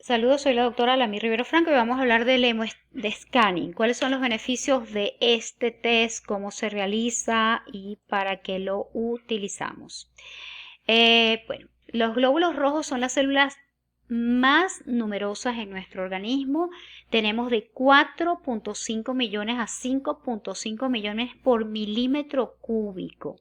Saludos, soy la doctora Lami Rivero Franco y vamos a hablar del de scanning. ¿Cuáles son los beneficios de este test? ¿Cómo se realiza y para qué lo utilizamos? Bueno, los glóbulos rojos son las células más numerosas en nuestro organismo. Tenemos de 4.5 millones a 5.5 millones por milímetro cúbico.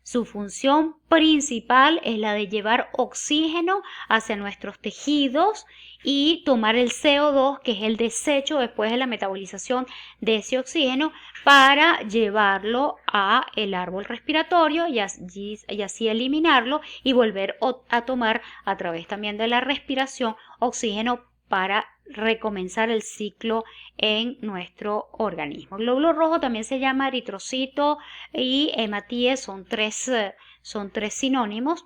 Su función principal es la de llevar oxígeno hacia nuestros tejidos y tomar el CO2, que es el desecho después de la metabolización de ese oxígeno, para llevarlo a el árbol respiratorio y así eliminarlo y volver a tomar a través también de la respiración oxígeno para recomenzar el ciclo en nuestro organismo. El glóbulo rojo también se llama eritrocito y hematíes, son tres sinónimos.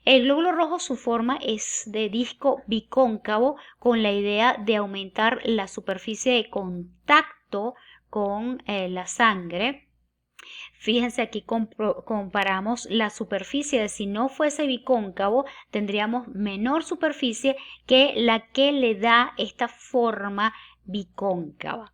El glóbulo rojo, su forma es de disco bicóncavo con la idea de aumentar la superficie de contacto con la sangre. Fíjense, aquí comparamos la superficie. Si no fuese bicóncavo, tendríamos menor superficie que la que le da esta forma bicóncava.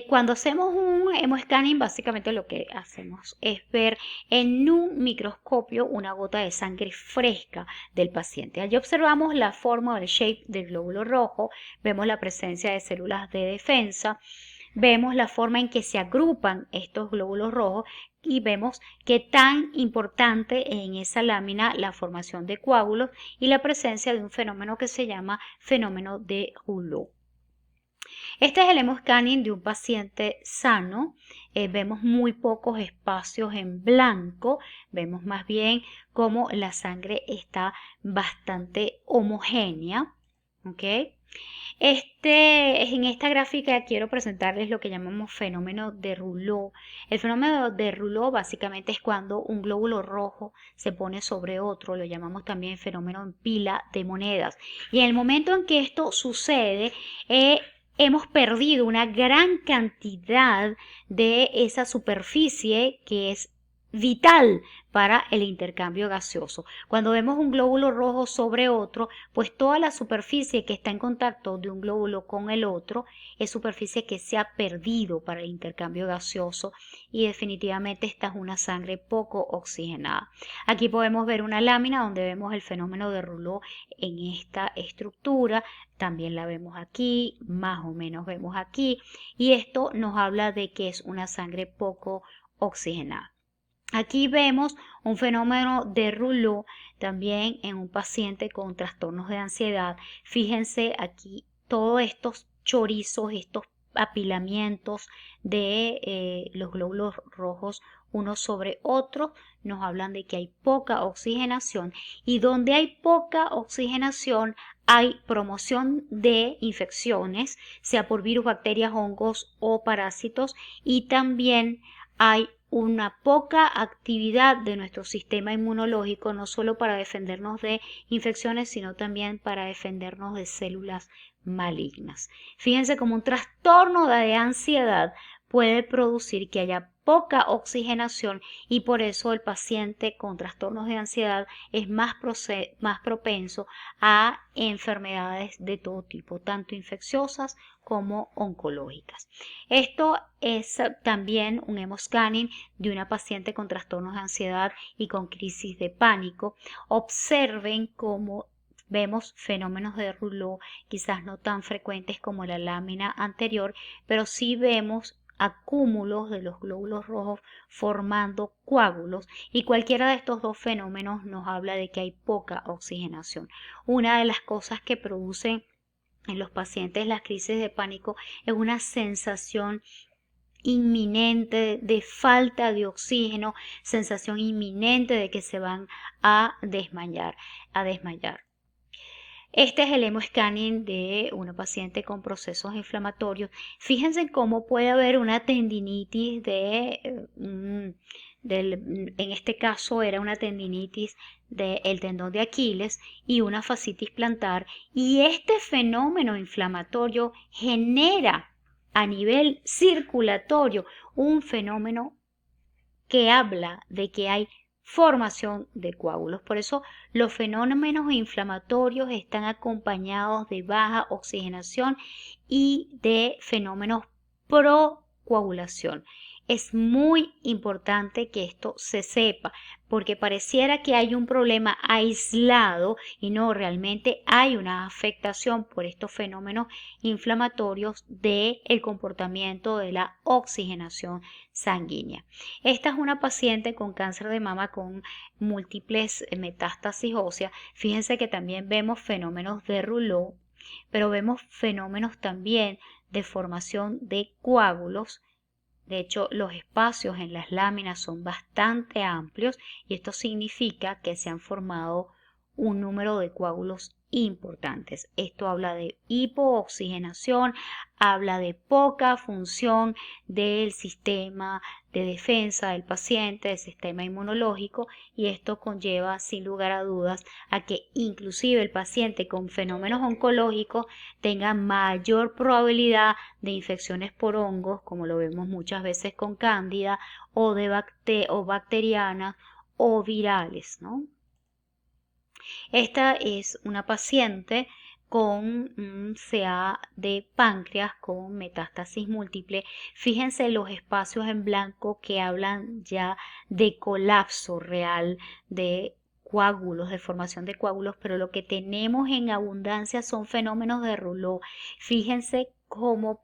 Cuando hacemos un hemoscanning, básicamente lo que hacemos es ver en un microscopio una gota de sangre fresca del paciente. Allí observamos la forma o el shape del glóbulo rojo, vemos la presencia de células de defensa, vemos la forma en que se agrupan estos glóbulos rojos y vemos qué tan importante en esa lámina la formación de coágulos y la presencia de un fenómeno que se llama fenómeno de Rouleau. Este es el hemoscanning de un paciente sano. Vemos muy pocos espacios en blanco, vemos más bien cómo la sangre está bastante homogénea. ¿Okay? En esta gráfica quiero presentarles lo que llamamos fenómeno de Rouleau. El fenómeno de Rouleau básicamente es cuando un glóbulo rojo se pone sobre otro, lo llamamos también fenómeno en pila de monedas. Y en el momento en que esto sucede, hemos perdido una gran cantidad de esa superficie que es vital para el intercambio gaseoso. Cuando vemos un glóbulo rojo sobre otro, pues toda la superficie que está en contacto de un glóbulo con el otro es superficie que se ha perdido para el intercambio gaseoso y definitivamente esta es una sangre poco oxigenada. Aquí podemos ver una lámina donde vemos el fenómeno de Rouleau en esta estructura. También la vemos aquí, más o menos vemos aquí, y esto nos habla de que es una sangre poco oxigenada. Aquí vemos un fenómeno de Rouleau también en un paciente con trastornos de ansiedad. Fíjense aquí todos estos chorizos, estos apilamientos de los glóbulos rojos unos sobre otros, nos hablan de que hay poca oxigenación, y donde hay poca oxigenación hay promoción de infecciones, sea por virus, bacterias, hongos o parásitos, y también hay una poca actividad de nuestro sistema inmunológico, no solo para defendernos de infecciones, sino también para defendernos de células malignas. Fíjense cómo un trastorno de ansiedad puede producir que haya poca oxigenación, y por eso el paciente con trastornos de ansiedad es más propenso a enfermedades de todo tipo, tanto infecciosas como oncológicas. Esto es también un hemoscanning de una paciente con trastornos de ansiedad y con crisis de pánico. Observen cómo vemos fenómenos de Rouleau, quizás no tan frecuentes como la lámina anterior, pero sí vemos acúmulos de los glóbulos rojos formando coágulos, y cualquiera de estos dos fenómenos nos habla de que hay poca oxigenación. Una de las cosas que producen en los pacientes las crisis de pánico es una sensación inminente de falta de oxígeno, sensación inminente de que se van a desmayar. Este es el hemoscanning de una paciente con procesos inflamatorios. Fíjense cómo puede haber una tendinitis en este caso era una tendinitis del tendón de Aquiles y una fascitis plantar, y este fenómeno inflamatorio genera a nivel circulatorio un fenómeno que habla de que hay formación de coágulos. Por eso los fenómenos inflamatorios están acompañados de baja oxigenación y de fenómenos procoagulación. Es muy importante que esto se sepa, porque pareciera que hay un problema aislado y no, realmente hay una afectación por estos fenómenos inflamatorios del comportamiento de la oxigenación sanguínea. Esta es una paciente con cáncer de mama con múltiples metástasis óseas. Fíjense que también vemos fenómenos de rouleau, pero vemos fenómenos también de formación de coágulos. De hecho, los espacios en las láminas son bastante amplios y esto significa que se han formado un número de coágulos importantes. Esto habla de hipooxigenación, habla de poca función del sistema de defensa del paciente, del sistema inmunológico, y esto conlleva sin lugar a dudas a que inclusive el paciente con fenómenos oncológicos tenga mayor probabilidad de infecciones por hongos, como lo vemos muchas veces con cándida, o bacterianas o virales, ¿no? Esta es una paciente con un CA de páncreas con metástasis múltiple. Fíjense los espacios en blanco que hablan ya de colapso real de coágulos, de formación de coágulos, pero lo que tenemos en abundancia son fenómenos de rouleau. Fíjense cómo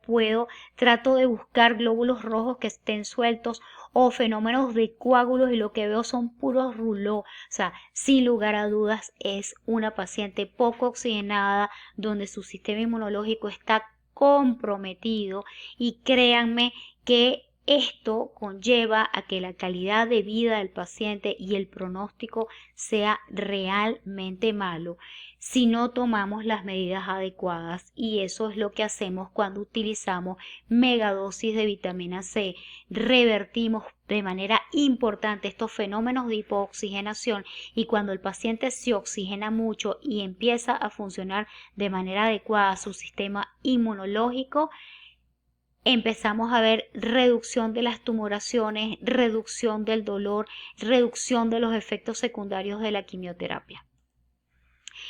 trato de buscar glóbulos rojos que estén sueltos o fenómenos de coágulos y lo que veo son puros rouleau. O sea, sin lugar a dudas es una paciente poco oxigenada donde su sistema inmunológico está comprometido, y créanme que esto conlleva a que la calidad de vida del paciente y el pronóstico sea realmente malo si no tomamos las medidas adecuadas, y eso es lo que hacemos cuando utilizamos megadosis de vitamina C. Revertimos de manera importante estos fenómenos de hipooxigenación, y cuando el paciente se oxigena mucho y empieza a funcionar de manera adecuada su sistema inmunológico, empezamos a ver reducción de las tumoraciones, reducción del dolor, reducción de los efectos secundarios de la quimioterapia.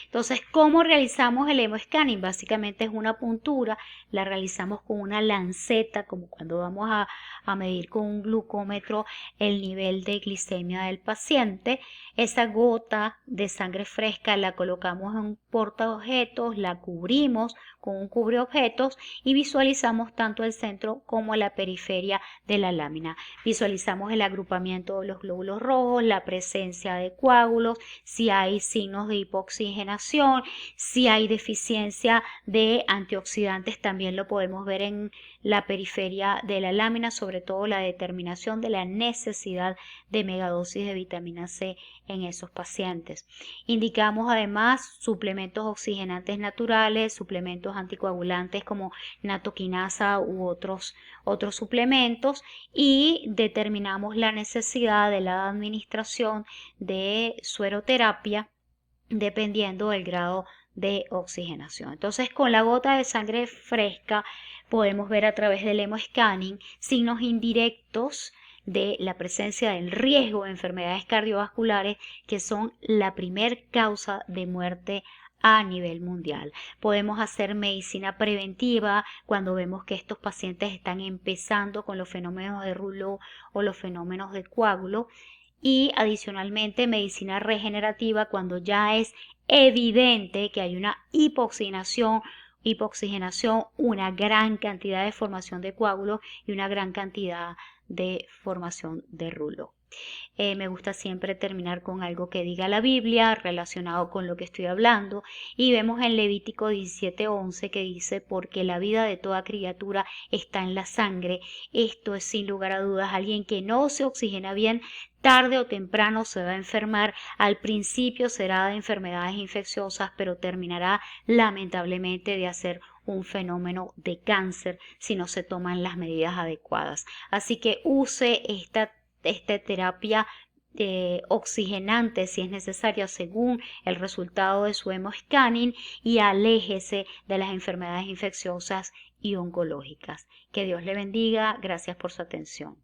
Entonces, ¿cómo realizamos el hemoscanning? Básicamente es una puntura, la realizamos con una lanceta, como cuando vamos a medir con un glucómetro el nivel de glicemia del paciente. Esa gota de sangre fresca la colocamos en un portaobjetos, la cubrimos con un cubreobjetos y visualizamos tanto el centro como la periferia de la lámina. Visualizamos el agrupamiento de los glóbulos rojos, la presencia de coágulos, si hay signos de hipoxigenación, si hay deficiencia de antioxidantes, también lo podemos ver en la periferia de la lámina, sobre todo la determinación de la necesidad de megadosis de vitamina C en esos pacientes. Indicamos además suplementos oxigenantes naturales, suplementos anticoagulantes como natoquinasa u otros suplementos, y determinamos la necesidad de la administración de sueroterapia dependiendo del grado de oxigenación. Entonces, con la gota de sangre fresca podemos ver a través del hemoscanning signos indirectos de la presencia del riesgo de enfermedades cardiovasculares, que son la primer causa de muerte a nivel mundial. Podemos hacer medicina preventiva cuando vemos que estos pacientes están empezando con los fenómenos de rouleau o los fenómenos de coágulo, y adicionalmente medicina regenerativa cuando ya es evidente que hay una hipoxigenación, una gran cantidad de formación de coágulos y una gran cantidad de formación de rouleau. Me gusta siempre terminar con algo que diga la Biblia relacionado con lo que estoy hablando, y vemos en Levítico 17:11 que dice: porque la vida de toda criatura está en la sangre. Esto es sin lugar a dudas alguien que no se oxigena bien, tarde o temprano se va a enfermar. Al principio será de enfermedades infecciosas, pero terminará lamentablemente de hacer un fenómeno de cáncer si no se toman las medidas adecuadas. Así que use esta terapia oxigenante si es necesaria según el resultado de su hemoscanning, y aléjese de las enfermedades infecciosas y oncológicas. Que Dios le bendiga. Gracias por su atención.